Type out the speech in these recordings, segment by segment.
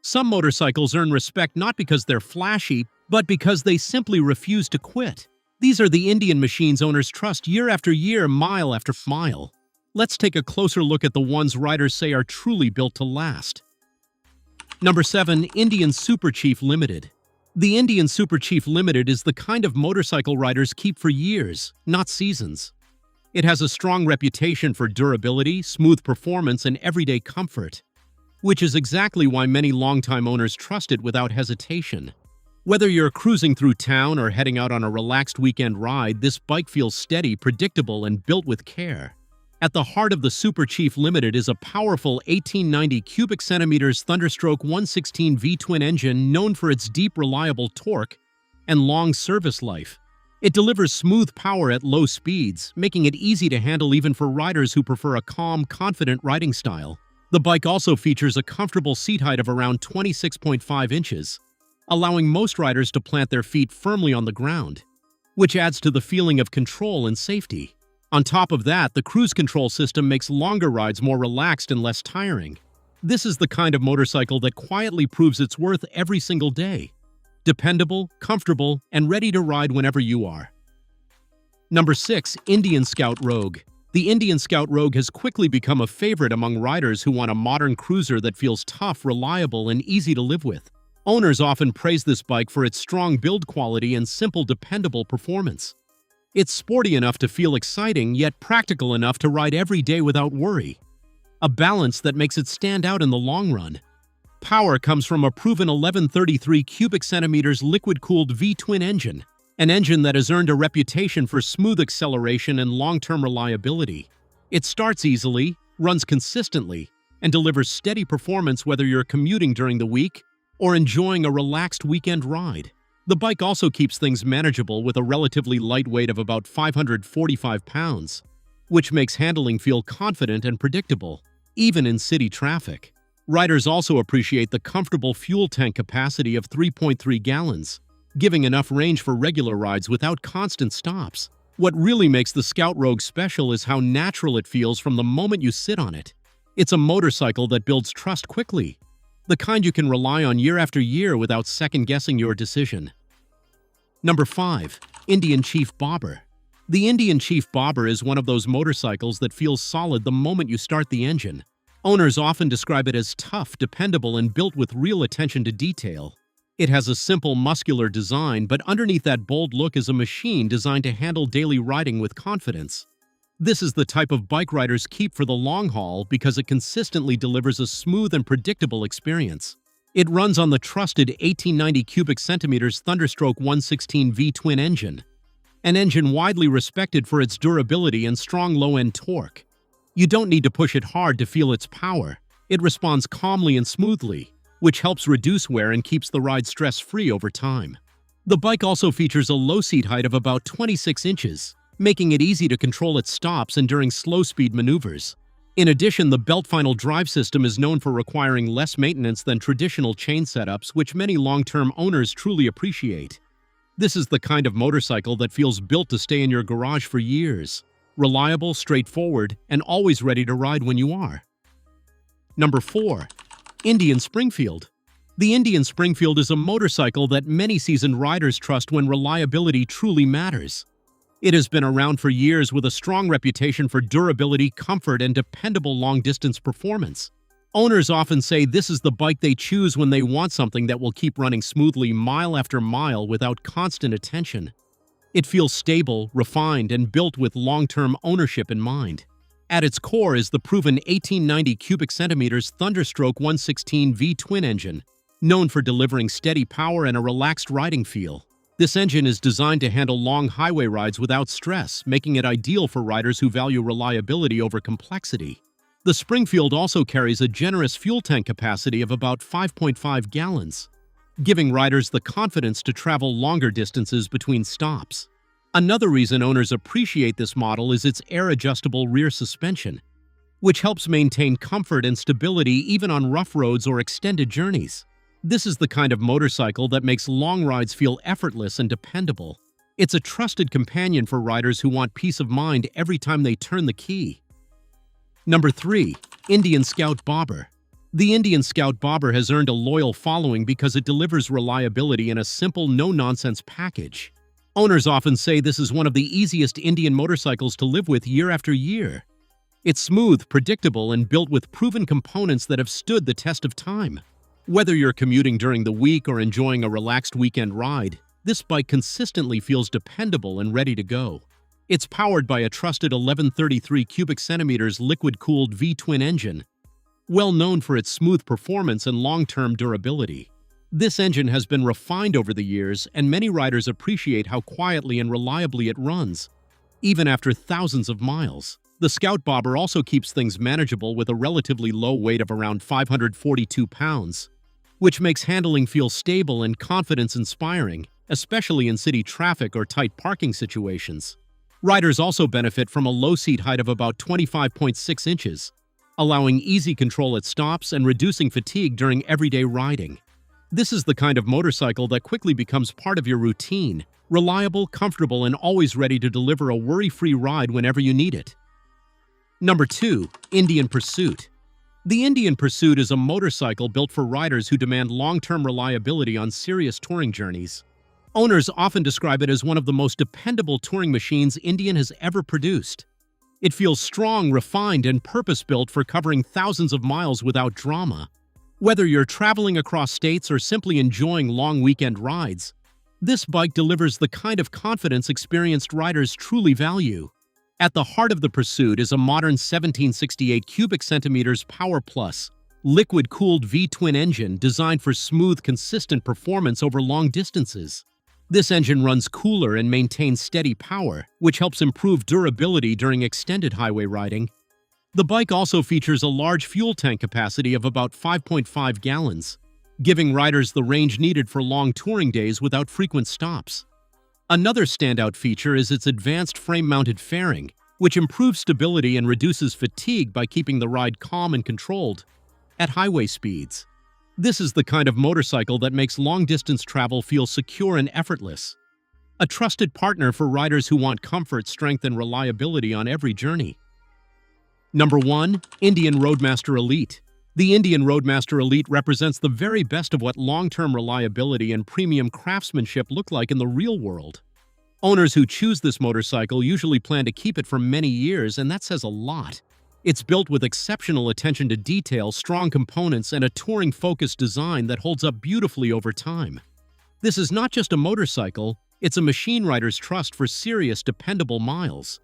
Some motorcycles earn respect not because they're flashy, but because they simply refuse to quit. These are the Indian machines owners trust year after year, mile after mile. Let's take a closer look at the ones riders say are truly built to last. Number 7. Indian Super Chief Limited. The Indian Super Chief Limited is the kind of motorcycle riders keep for years, not seasons. It has a strong reputation for durability, smooth performance, and everyday comfort, which is exactly why many longtime owners trust it without hesitation. Whether you're cruising through town or heading out on a relaxed weekend ride, this bike feels steady, predictable, and built with care. At the heart of the Super Chief Limited is a powerful 1890 cubic centimeters Thunderstroke 116 V-twin engine known for its deep, reliable torque and long service life. It delivers smooth power at low speeds, making it easy to handle even for riders who prefer a calm, confident riding style. The bike also features a comfortable seat height of around 26.5 inches, allowing most riders to plant their feet firmly on the ground, which adds to the feeling of control and safety. On top of that, the cruise control system makes longer rides more relaxed and less tiring. This is the kind of motorcycle that quietly proves its worth every single day. Dependable, comfortable, and ready to ride whenever you are. Number 6. Indian Scout Rogue. The Indian Scout Rogue has quickly become a favorite among riders who want a modern cruiser that feels tough, reliable, and easy to live with. Owners often praise this bike for its strong build quality and simple, dependable performance. It's sporty enough to feel exciting, yet practical enough to ride every day without worry. A balance that makes it stand out in the long run. Power comes from a proven 1133 cubic centimeters liquid-cooled V-twin engine, an engine that has earned a reputation for smooth acceleration and long-term reliability. It starts easily, runs consistently, and delivers steady performance whether you're commuting during the week or enjoying a relaxed weekend ride. The bike also keeps things manageable with a relatively light weight of about 545 pounds, which makes handling feel confident and predictable, even in city traffic. Riders also appreciate the comfortable fuel tank capacity of 3.3 gallons, giving enough range for regular rides without constant stops. What really makes the Scout Rogue special is how natural it feels from the moment you sit on it. It's a motorcycle that builds trust quickly, the kind you can rely on year after year without second-guessing your decision. Number 5. Indian Chief Bobber. The Indian Chief Bobber is one of those motorcycles that feels solid the moment you start the engine. Owners often describe it as tough, dependable, and built with real attention to detail. It has a simple, muscular design, but underneath that bold look is a machine designed to handle daily riding with confidence. This is the type of bike riders keep for the long haul because it consistently delivers a smooth and predictable experience. It runs on the trusted 1890 cubic centimeters Thunderstroke 116 V-twin engine, an engine widely respected for its durability and strong low-end torque. You don't need to push it hard to feel its power. It responds calmly and smoothly, which helps reduce wear and keeps the ride stress-free over time. The bike also features a low seat height of about 26 inches, making it easy to control its stops and during slow-speed maneuvers. In addition, the belt-final drive system is known for requiring less maintenance than traditional chain setups, which many long-term owners truly appreciate. This is the kind of motorcycle that feels built to stay in your garage for years. Reliable, straightforward, and always ready to ride when you are. Number 4. Indian Springfield. The Indian Springfield is a motorcycle that many seasoned riders trust when reliability truly matters. It has been around for years with a strong reputation for durability, comfort, and dependable long-distance performance. Owners often say this is the bike they choose when they want something that will keep running smoothly mile after mile without constant attention. It feels stable, refined, and built with long-term ownership in mind. At its core is the proven 1890 cubic centimeters Thunderstroke 116 V-twin engine, known for delivering steady power and a relaxed riding feel. This engine is designed to handle long highway rides without stress, making it ideal for riders who value reliability over complexity. The Springfield also carries a generous fuel tank capacity of about 5.5 gallons, giving riders the confidence to travel longer distances between stops. Another reason owners appreciate this model is its air-adjustable rear suspension, which helps maintain comfort and stability even on rough roads or extended journeys. This is the kind of motorcycle that makes long rides feel effortless and dependable. It's a trusted companion for riders who want peace of mind every time they turn the key. Number 3. Indian Scout Bobber. The Indian Scout Bobber has earned a loyal following because it delivers reliability in a simple, no-nonsense package. Owners often say this is one of the easiest Indian motorcycles to live with year after year. It's smooth, predictable, and built with proven components that have stood the test of time. Whether you're commuting during the week or enjoying a relaxed weekend ride, this bike consistently feels dependable and ready to go. It's powered by a trusted 1133 cubic centimeters liquid-cooled V-twin engine, well known for its smooth performance and long-term durability. This engine has been refined over the years, and many riders appreciate how quietly and reliably it runs, even after thousands of miles. The Scout Bobber also keeps things manageable with a relatively low weight of around 542 pounds, which makes handling feel stable and confidence-inspiring, especially in city traffic or tight parking situations. Riders also benefit from a low seat height of about 25.6 inches, allowing easy control at stops and reducing fatigue during everyday riding. This is the kind of motorcycle that quickly becomes part of your routine, reliable, comfortable, and always ready to deliver a worry-free ride whenever you need it. Number 2. Indian Pursuit. The Indian Pursuit is a motorcycle built for riders who demand long-term reliability on serious touring journeys. Owners often describe it as one of the most dependable touring machines Indian has ever produced. It feels strong, refined, and purpose-built for covering thousands of miles without drama. Whether you're traveling across states or simply enjoying long weekend rides, this bike delivers the kind of confidence experienced riders truly value. At the heart of the Pursuit is a modern 1768 cubic centimeters Power Plus, liquid-cooled V-twin engine designed for smooth, consistent performance over long distances. This engine runs cooler and maintains steady power, which helps improve durability during extended highway riding. The bike also features a large fuel tank capacity of about 5.5 gallons, giving riders the range needed for long touring days without frequent stops. Another standout feature is its advanced frame-mounted fairing, which improves stability and reduces fatigue by keeping the ride calm and controlled at highway speeds. This is the kind of motorcycle that makes long-distance travel feel secure and effortless. A trusted partner for riders who want comfort, strength, and reliability on every journey. Number 1. Indian Roadmaster Elite. The Indian Roadmaster Elite represents the very best of what long-term reliability and premium craftsmanship look like in the real world. Owners who choose this motorcycle usually plan to keep it for many years, and that says a lot. It's built with exceptional attention to detail, strong components, and a touring-focused design that holds up beautifully over time. This is not just a motorcycle, it's a machine rider's trust for serious, dependable miles.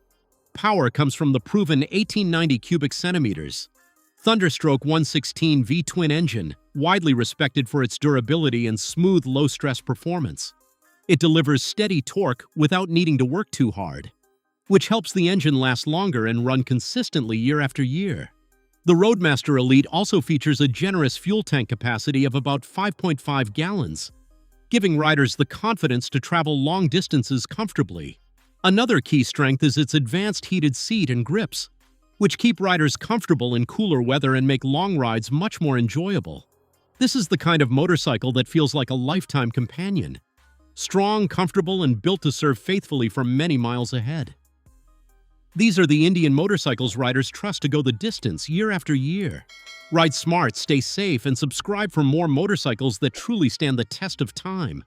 Power comes from the proven 1890 cubic centimeters Thunderstroke 116 V-twin engine, widely respected for its durability and smooth, low-stress performance. It delivers steady torque without needing to work too hard, which helps the engine last longer and run consistently year after year. The Roadmaster Elite also features a generous fuel tank capacity of about 5.5 gallons, giving riders the confidence to travel long distances comfortably. Another key strength is its advanced heated seat and grips, which keep riders comfortable in cooler weather and make long rides much more enjoyable. This is the kind of motorcycle that feels like a lifetime companion. Strong, comfortable, and built to serve faithfully for many miles ahead. These are the Indian motorcycles riders trust to go the distance year after year. Ride smart, stay safe, and subscribe for more motorcycles that truly stand the test of time.